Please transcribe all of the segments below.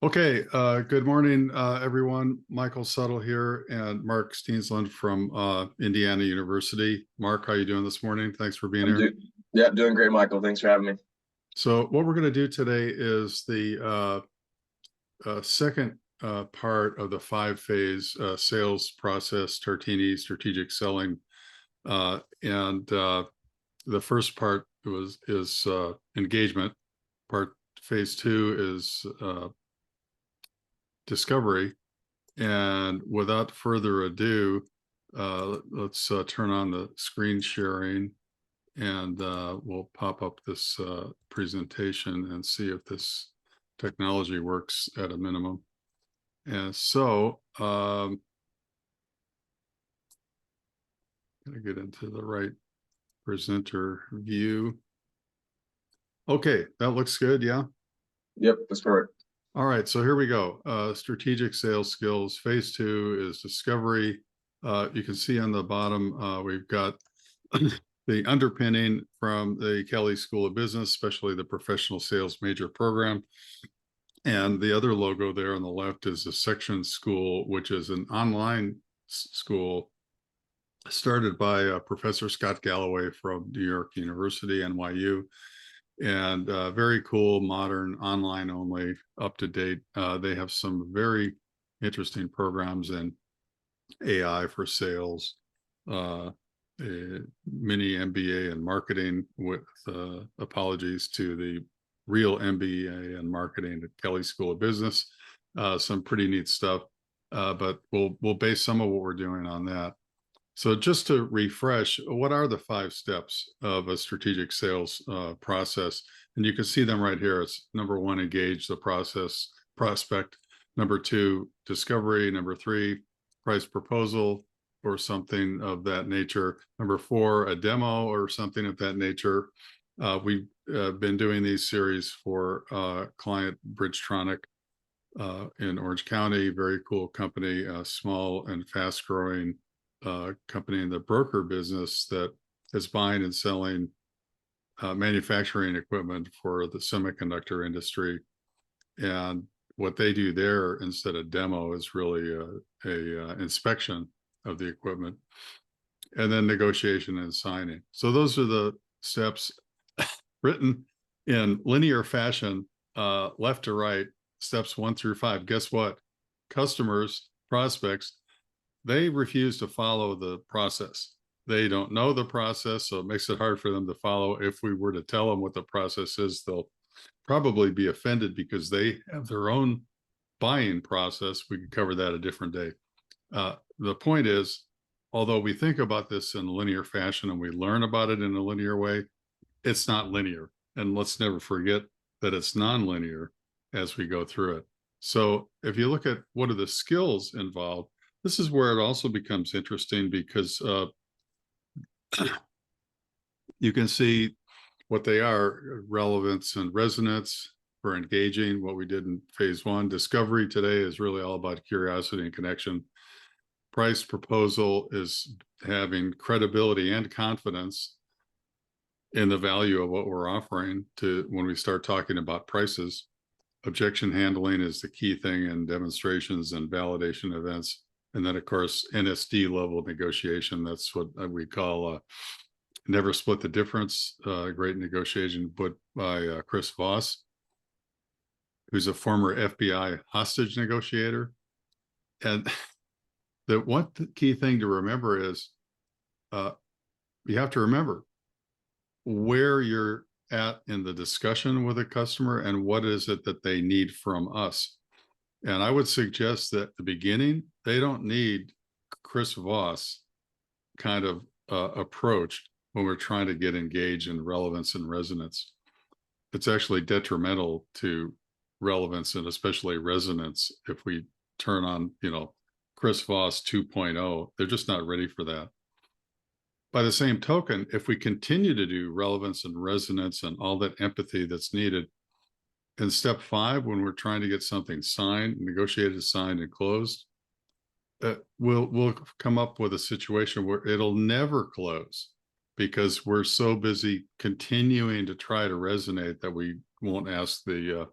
Okay, good morning, everyone. Michael Suttle here and Marc Steensland from Indiana University. Marc, how you doing this morning? Thanks for being I'm here. do Yeah, doing great, Michael. Thanks for having me. So what we're going to do today is the second part of the five-phase sales process, Tartini strategic selling. And the first part is engagement. Phase two is discovery. And without further ado, let's turn on the screen sharing and we'll pop up this presentation and see if this technology works at a minimum. And so, gotta get into the right presenter view. Okay, that looks good, yeah? Yep, that's correct. All right, so here we go. Strategic sales skills. Phase two is discovery. You can see on the bottom, we've got the underpinning from the Kelley School of Business, especially the professional sales major program. And the other logo there on the left is the Section School, which is an online school started by Professor Scott Galloway from New York University, NYU. And very cool, modern, online only, up to date. They have some very interesting programs in AI for sales, a mini MBA in marketing with apologies to the real MBA in marketing at Kelley School of Business. Some pretty neat stuff, but we'll base some of what we're doing on that. So just to refresh, what are the five steps of a strategic sales process? And you can see them right here. It's number one, engage the prospect. Number two, discovery. Number three, price proposal or something of that nature. Number four, a demo or something of that nature. We've been doing these series for client Bridgetronic in Orange County, very cool company, small and fast growing company in the broker business that is buying and selling manufacturing equipment for the semiconductor industry. And what they do there instead of demo is really a inspection of the equipment, and then negotiation and signing. So those are the steps written in linear fashion, left to right, steps 1 through 5. Guess what? Customers, prospects, they refuse to follow the process. They don't know the process, so it makes it hard for them to follow. If we were to tell them what the process is, they'll probably be offended because they have their own buying process. We could cover that a different day. The point is, although we think about this in a linear fashion and we learn about it in a linear way, it's not linear. And let's never forget that it's nonlinear as we go through it. So if you look at what are the skills involved, this is where it also becomes interesting because you can see what they are: relevance and resonance for engaging. What we did in phase one. Discovery today is really all about curiosity and connection. Price proposal is having credibility and confidence in the value of what we're offering to when we start talking about prices. Objection handling is the key thing in demonstrations and validation events. And then, of course, NSD level negotiation. That's what we call never split the difference. Great negotiation put by Chris Voss, who's a former FBI hostage negotiator. And the one key thing to remember is you have to remember where you're at in the discussion with a customer and what is it that they need from us. And I would suggest that at the beginning, they don't need Chris Voss kind of approach when we're trying to get engaged in relevance and resonance. It's actually detrimental to relevance and especially resonance if we turn on, Chris Voss 2.0. They're just not ready for that. By the same token, if we continue to do relevance and resonance and all that empathy that's needed, in step 5, when we're trying to get something signed, negotiated, signed, and closed, we'll come up with a situation where it'll never close because we're so busy continuing to try to resonate that we won't ask the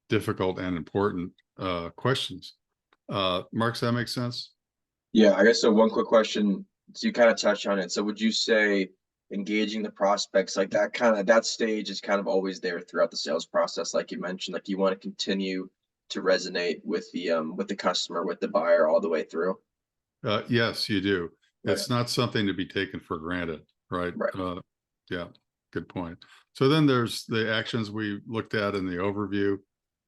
difficult and important questions. Mark, does that make sense? Yeah, I guess so. One quick question. So you kind of touched on it. So would you say engaging the prospects, like that stage is kind of always there throughout the sales process, like you mentioned, like you want to continue to resonate with the customer, with the buyer all the way through? Yes, you do. Okay. It's not something to be taken for granted, right? Right. Yeah, good point. So then there's the actions we looked at in the overview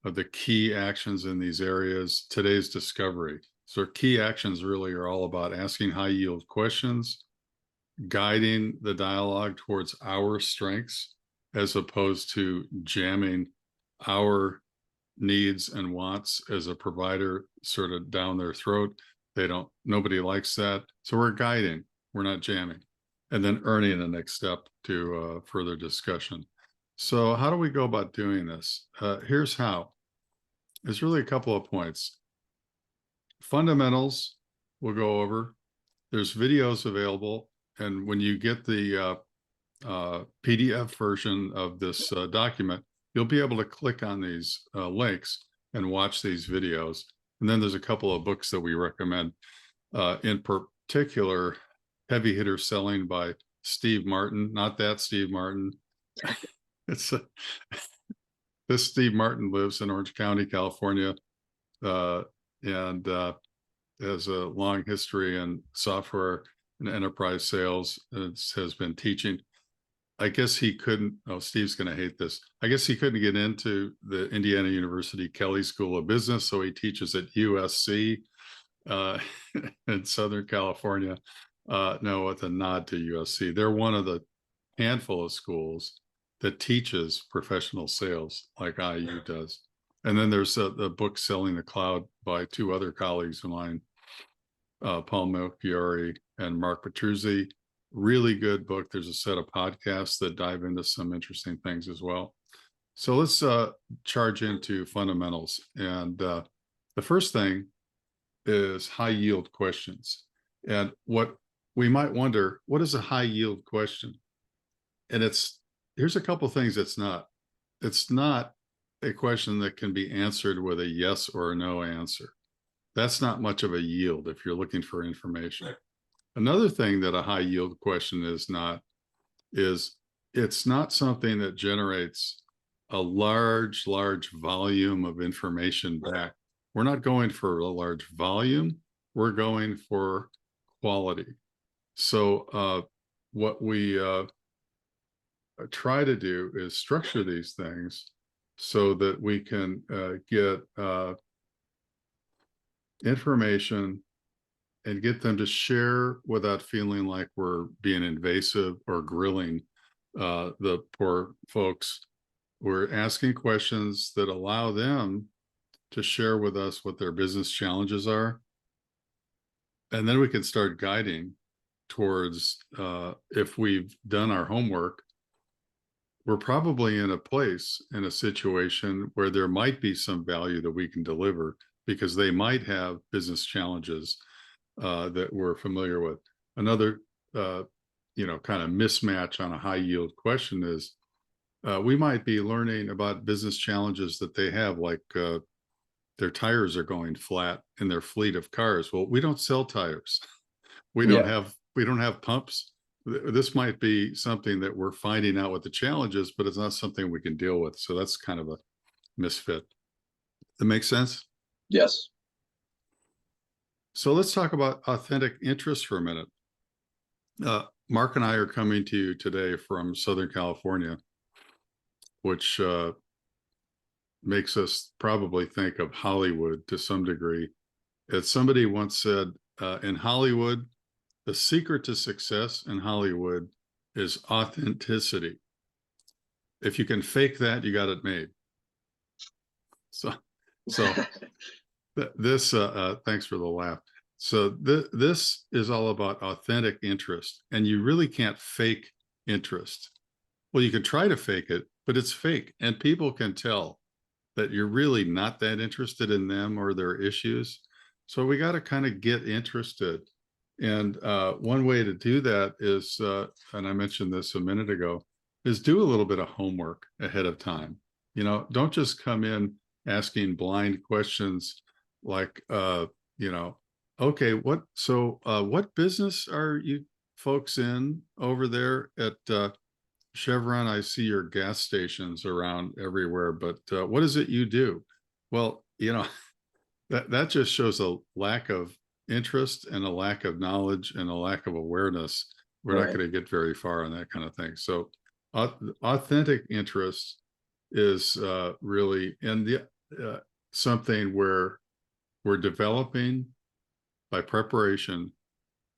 of the key actions in these areas. Today's discovery. So key actions really are all about asking high yield questions, guiding the dialogue towards our strengths, as opposed to jamming our needs and wants as a provider sort of down their throat. Nobody likes that. So we're guiding, we're not jamming. And then earning the next step to further discussion. So how do we go about doing this? Here's how. There's really a couple of points. Fundamentals we'll go over. There's videos available. And when you get the PDF version of this document, you'll be able to click on these links and watch these videos. And then there's a couple of books that we recommend, in particular, Heavy Hitter Selling by Steve Martin, not that Steve Martin. It's this Steve Martin lives in Orange County, California, and has a long history in software and enterprise sales. Has been teaching. I guess he couldn't. Oh, Steve's going to hate this. I guess he couldn't get into the Indiana University Kelley School of Business, so he teaches at USC in Southern California. No, with a nod to USC. They're one of the handful of schools that teaches professional sales like IU does. And then there's the book Selling the Cloud by two other colleagues of mine, Paul Melchiori and Marc Petruzzi. Really good book. There's a set of podcasts that dive into some interesting things as well. So let's charge into fundamentals. And the first thing is high yield questions. And what we might wonder, what is a high yield question? And here's a couple of things it's not. It's not a question that can be answered with a yes or a no answer. That's not much of a yield if you're looking for information. Another thing that a high yield question is not is it's not something that generates a large volume of information back. We're not going for a large volume. We're going for quality. So what we try to do is structure these things so that we can get information and get them to share without feeling like we're being invasive or grilling the poor folks. We're asking questions that allow them to share with us what their business challenges are. And then we can start guiding towards, if we've done our homework, we're probably in a situation where there might be some value that we can deliver because they might have business challenges that we're familiar with. Another, kind of mismatch on a high yield question is we might be learning about business challenges that they have, like their tires are going flat in their fleet of cars. Well, we don't sell tires. We don't have pumps. This might be something that we're finding out what the challenge is, but it's not something we can deal with. So that's kind of a misfit. That makes sense? Yes. So let's talk about authentic interest for a minute. Mark and I are coming to you today from Southern California, which makes us probably think of Hollywood to some degree. As somebody once said, in Hollywood, the secret to success in Hollywood is authenticity. If you can fake that, you got it made. So this, thanks for the laugh. So this is all about authentic interest, and you really can't fake interest. Well, you can try to fake it, but it's fake, and people can tell that you're really not that interested in them or their issues. So we got to kind of get interested. And one way to do that is, and I mentioned this a minute ago, is do a little bit of homework ahead of time. Don't just come in asking blind questions like, you know, okay, what business are you folks in over there at Chevron? I see your gas stations around everywhere, but what is it you do? Well, that just shows a lack of interest and a lack of knowledge and a lack of awareness. We're not Right. going to get very far on that kind of thing. So authentic interest is really in the something where we're developing by preparation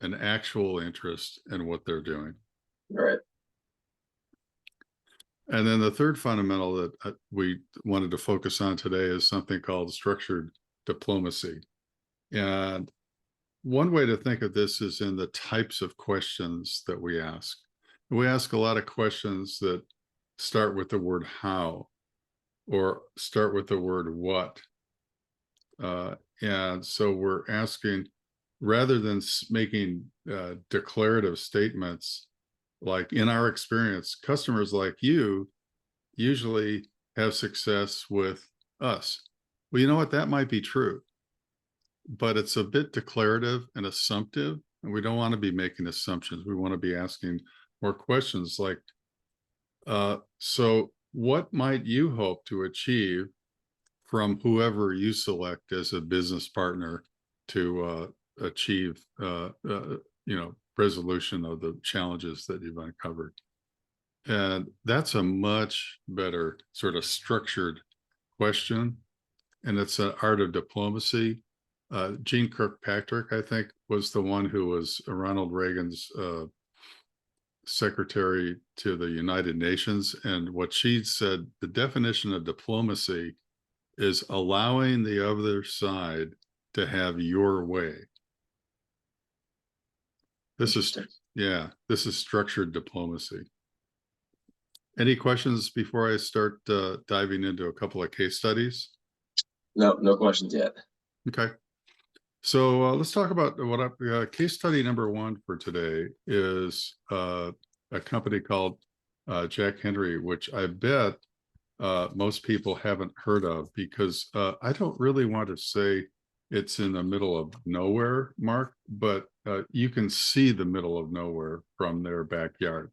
an actual interest in what they're doing. Right. And then the third fundamental that we wanted to focus on today is something called structured diplomacy. And one way to think of this is in the types of questions that we ask. We ask a lot of questions that start with the word how or start with the word what. And so we're asking, rather than making declarative statements, like in our experience, customers like you usually have success with us. Well, you know what? That might be true, but it's a bit declarative and assumptive, and we don't want to be making assumptions. We want to be asking more questions like, so what might you hope to achieve from whoever you select as a business partner to achieve, resolution of the challenges that you've uncovered? And that's a much better sort of structured question. And it's an art of diplomacy. Jean Kirkpatrick, I think, was the one who was Ronald Reagan's secretary to the United Nations. And what she said, the definition of diplomacy is allowing the other side to have your way. This is structured diplomacy. Any questions before I start diving into a couple of case studies? No questions yet. Okay. So let's talk about case study number one for today is a company called Jack Henry, which I bet most people haven't heard of, because I don't really want to say it's in the middle of nowhere, Mark, but you can see the middle of nowhere from their backyard.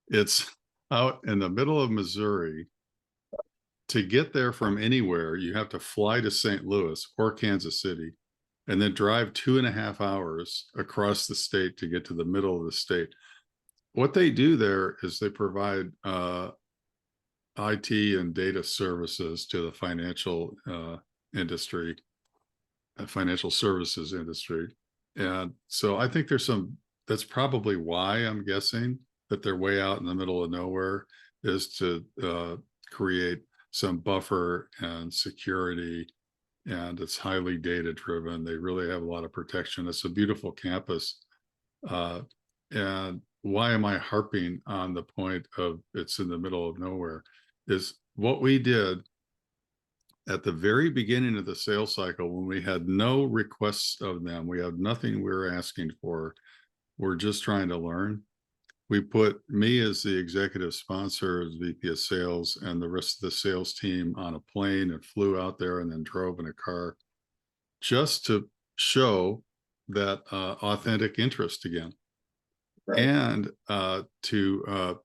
It's out in the middle of Missouri. To get there from anywhere, you have to fly to St. Louis or Kansas City and then drive 2.5 hours across the state to get to the middle of the state. What they do there is they provide IT and data services to the financial industry, financial services industry. And so I think that's probably why I'm guessing that they're way out in the middle of nowhere, is to create some buffer and security, and it's highly data driven. They really have a lot of protection. It's a beautiful campus. And why am I harping on the point of it's in the middle of nowhere? Is what we did at the very beginning of the sales cycle, when we had no requests of them, we had nothing we were asking for. We're just trying to learn. We put me as the executive sponsor, as VP of sales, and the rest of the sales team on a plane and flew out there and then drove in a car just to show that authentic interest again. Right. And to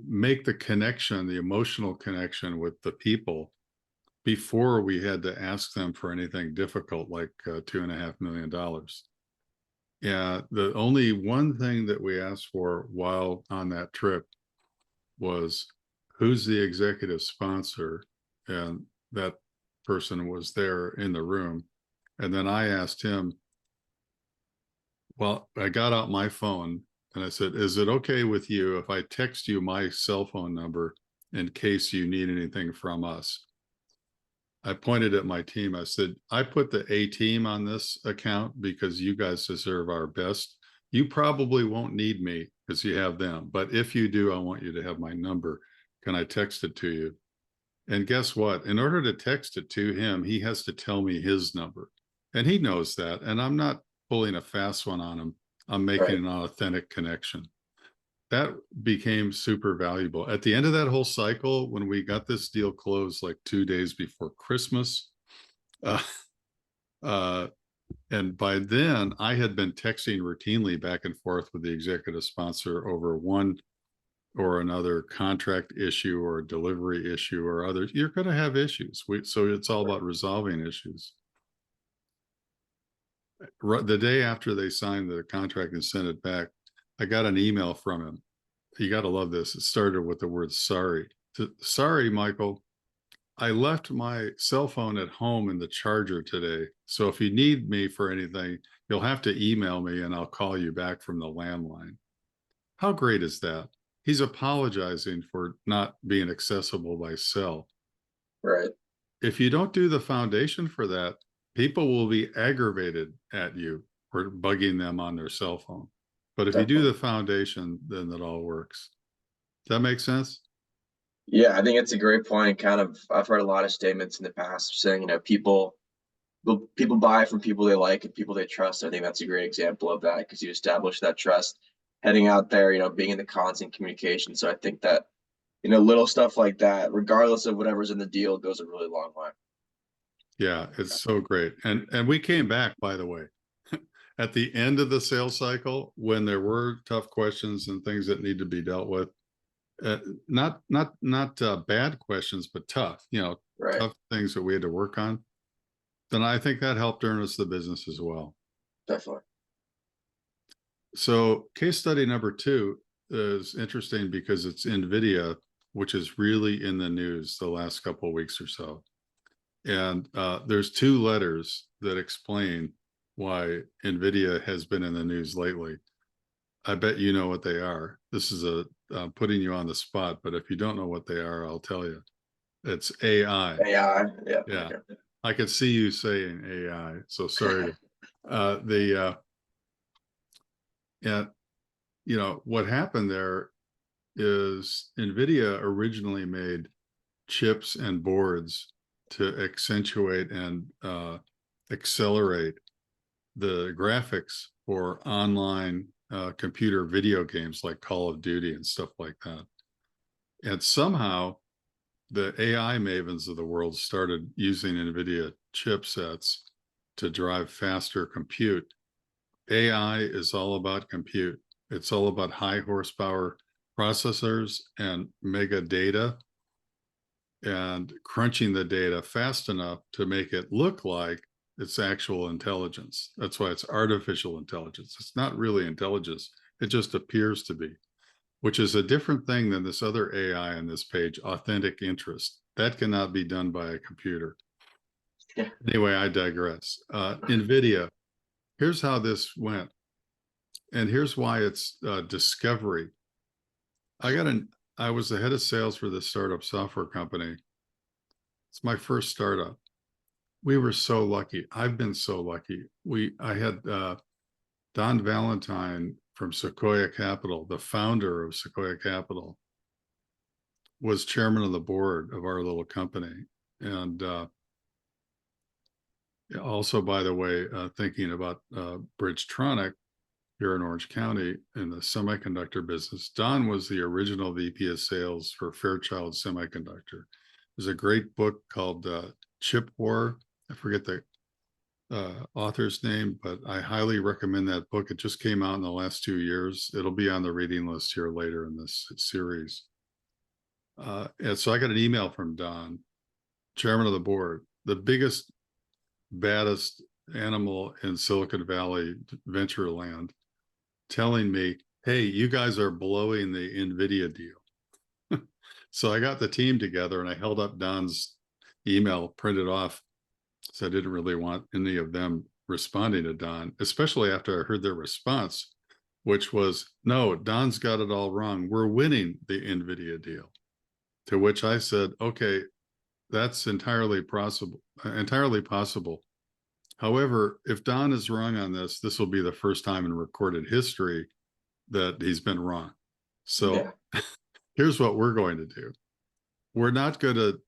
make the connection, the emotional connection with the people before we had to ask them for anything difficult like $2.5 million. Yeah, the only one thing that we asked for while on that trip was, who's the executive sponsor? And that person was there in the room. And then I asked him, well, I got out my phone and I said, is it okay with you if I text you my cell phone number in case you need anything from us? I pointed at my team. I said, I put the A team on this account because you guys deserve our best. You probably won't need me because you have them. But if you do, I want you to have my number. Can I text it to you? And guess what? In order to text it to him, he has to tell me his number. And he knows that. And I'm not pulling a fast one on him. I'm making an authentic connection. that became super valuable. At the end of that whole cycle, when we got this deal closed like 2 days before Christmas, uh, uh, and by then I had been texting routinely back and forth with the executive sponsor over one or another contract issue or delivery issue or others. You're going to have issues. So it's all about resolving issues. The day after they signed the contract and sent it back, I got an email from him. You got to love this. It started with the word sorry. Sorry, Michael. I left my cell phone at home in the charger today. So if you need me for anything, you'll have to email me and I'll call you back from the landline. How great is that? He's apologizing for not being accessible by cell. Right. If you don't do the foundation for that, people will be aggravated at you for bugging them on their cell phone. But if you do Definitely. the foundation, then it all works. Does that make sense? Yeah, I think it's a great point. Kind of, I've heard a lot of statements in the past saying, people buy from people they like and people they trust. I think that's a great example of that because you establish that trust heading out there, being in the constant communication. So I think that, little stuff like that, regardless of whatever's in the deal, goes a really long way. Yeah, it's so great. And we came back, by the way, at the end of the sales cycle when there were tough questions and things that need to be dealt with. Not bad questions, but tough, Right. tough things that we had to work on. Then I think that helped earn us the business as well. Definitely. So case study number 2 is interesting because it's NVIDIA, which is really in the news the last couple of weeks or so. And there's 2 letters that explain why NVIDIA has been in the news lately. I bet you know what they are. This is putting you on the spot, but if you don't know what they are, I'll tell you. It's AI. AI. Yeah. Yeah. Okay. I could see you saying AI. So sorry. And what happened there is NVIDIA originally made chips and boards to accentuate and accelerate the graphics for online computer video games like Call of Duty and stuff like that. And somehow the AI mavens of the world started using NVIDIA chipsets to drive faster compute. AI is all about compute. It's all about high horsepower processors and mega data and crunching the data fast enough to make it look like it's actual intelligence. That's why it's artificial intelligence. It's not really intelligence. It just appears to be, which is a different thing than this other AI on this page, authentic interest. That cannot be done by a computer. Yeah. Anyway, I digress. NVIDIA, here's how this went. And here's why it's discovery. I was the head of sales for this startup software company. It's my first startup. We were so lucky. I've been so lucky. I had Don Valentine from Sequoia Capital, the founder of Sequoia Capital, was chairman of the board of our little company. And also, by the way, thinking about Bridgetronic here in Orange County in the semiconductor business. Don was the original VP of sales for Fairchild Semiconductor. There's a great book called Chip War. I forget the author's name, but I highly recommend that book. It just came out in the last 2 years. It'll be on the reading list here later in this series. And so I got an email from Don, chairman of the board, the biggest, baddest animal in Silicon Valley venture land, telling me, hey, you guys are blowing the NVIDIA deal. So I got the team together and I held up Don's email printed off. So I didn't really want any of them responding to Don, especially after I heard their response, which was, no, Don's got it all wrong. We're winning the NVIDIA deal. To which I said, okay, that's entirely possible. However, if Don is wrong on this, this will be the first time in recorded history that he's been wrong. So here's what we're going to do. We're not going to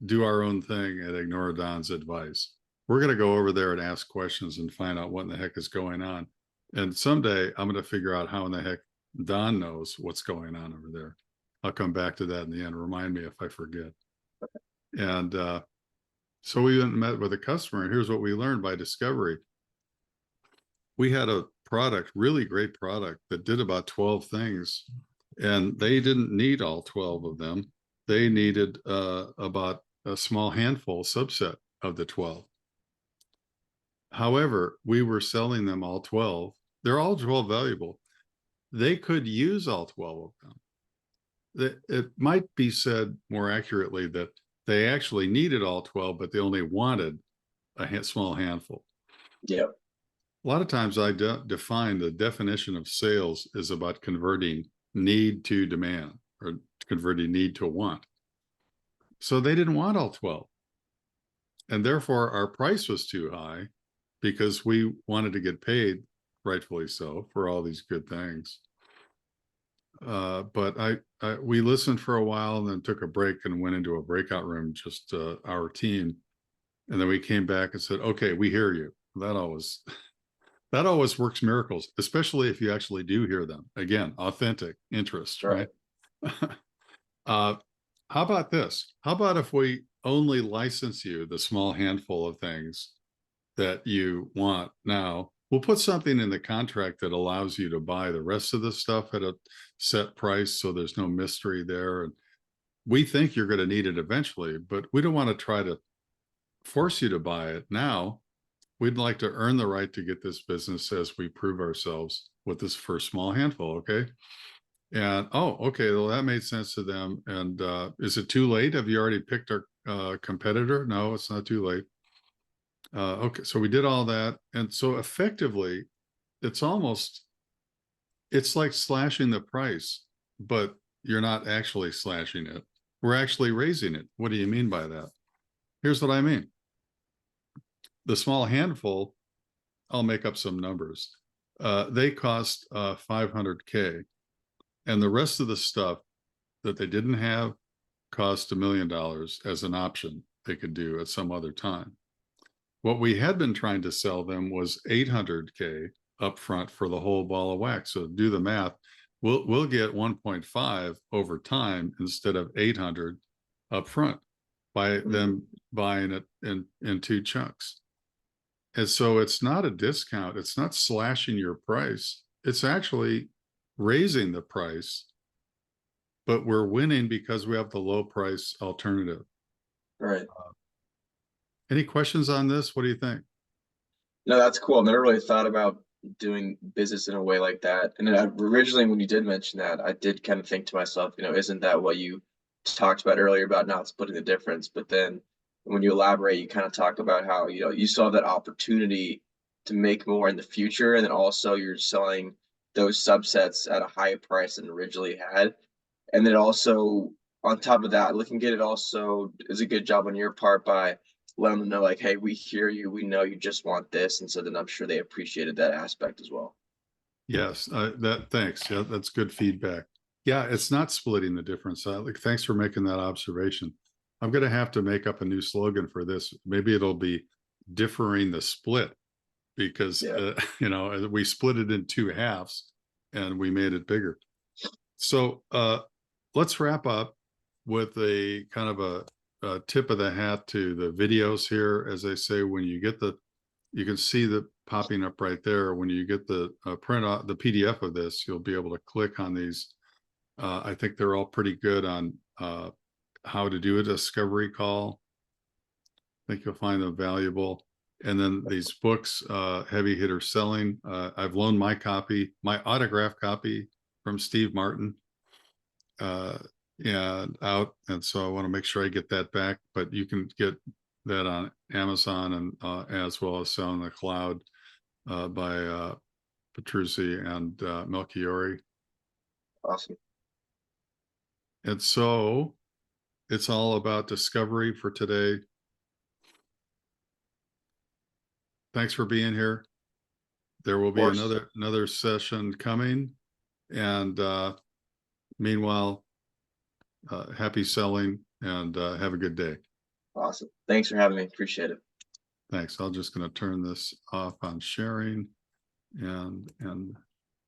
do our own thing and ignore Don's advice. We're going to go over there and ask questions and find out what in the heck is going on. And someday I'm going to figure out how in the heck Don knows what's going on over there. I'll come back to that in the end. Remind me if I forget. And so we went and met with a customer, and here's what we learned by discovery. We had a product, really great product, that did about 12 things, and they didn't need all 12 of them. They needed about a small handful, subset of the 12. However, we were selling them all 12. They're all 12 valuable. They could use all 12 of them. It might be said more accurately that they actually needed all 12, but they only wanted a small handful. Yeah. A lot of times I define the definition of sales is about converting need to demand, or converting need to want. So they didn't want all 12. And therefore our price was too high because we wanted to get paid, rightfully so, for all these good things. But we listened for a while and then took a break and went into a breakout room, just our team. And then we came back and said, okay, we hear you. That always works miracles, especially if you actually do hear them. Again, authentic interest, right? How about this? How about if we only license you the small handful of things that you want now? We'll put something in the contract that allows you to buy the rest of the stuff at a set price, so there's no mystery there. And we think you're going to need it eventually, but we don't want to try to force you to buy it now. We'd like to earn the right to get this business as we prove ourselves with this first small handful, okay? And, oh, okay, well, that made sense to them. And is it too late? Have you already picked our competitor? No, it's not too late. Okay, so we did all that. And so effectively, it's like slashing the price, but you're not actually slashing it. We're actually raising it. What do you mean by that? Here's what I mean. The small handful, I'll make up some numbers. They cost $500K, and the rest of the stuff that they didn't have cost $1 million as an option they could do at some other time. What we had been trying to sell them was $800K upfront for the whole ball of wax. So do the math. We'll get 1.5 over time instead of 800 upfront by them buying it in two chunks. And so it's not a discount. It's not slashing your price. It's actually raising the price, but we're winning because we have the low price alternative. Right. Any questions on this? What do you think? No, that's cool. I've never really thought about doing business in a way like that. And then originally, when you did mention that, I did kind of think to myself, isn't that what you talked about earlier about not splitting the difference? But then when you elaborate, you kind of talk about how, you saw that opportunity to make more in the future. And then also you're selling those subsets at a higher price than originally had. And then also on top of that, looking at it also is a good job on your part by letting them know, like, hey, we hear you, we know you just want this. And so then I'm sure they appreciated that aspect as well. Yes, thanks. Yeah, that's good feedback. Yeah, it's not splitting the difference. Thanks for making that observation. I'm going to have to make up a new slogan for this. Maybe it'll be differing the split, because we split it in two halves and we made it bigger. So let's wrap up with a kind of a tip of the hat to the videos here. As I say, when you get you can see the popping up right there. When you get the print out the PDF of this, you'll be able to click on these. I think they're all pretty good on how to do a discovery call. I think you'll find them valuable. And then these books, Heavy Hitter Selling. I've loaned my autographed copy from Steve Martin out. And so I want to make sure I get that back, but you can get that on Amazon and as well as on the cloud by Petruzzi and Melchiori. Awesome. And so it's all about discovery for today. Thanks for being here. There will be another session coming. And meanwhile, happy selling and have a good day. Awesome. Thanks for having me. Appreciate it. Thanks. I'm just going to turn this off on sharing and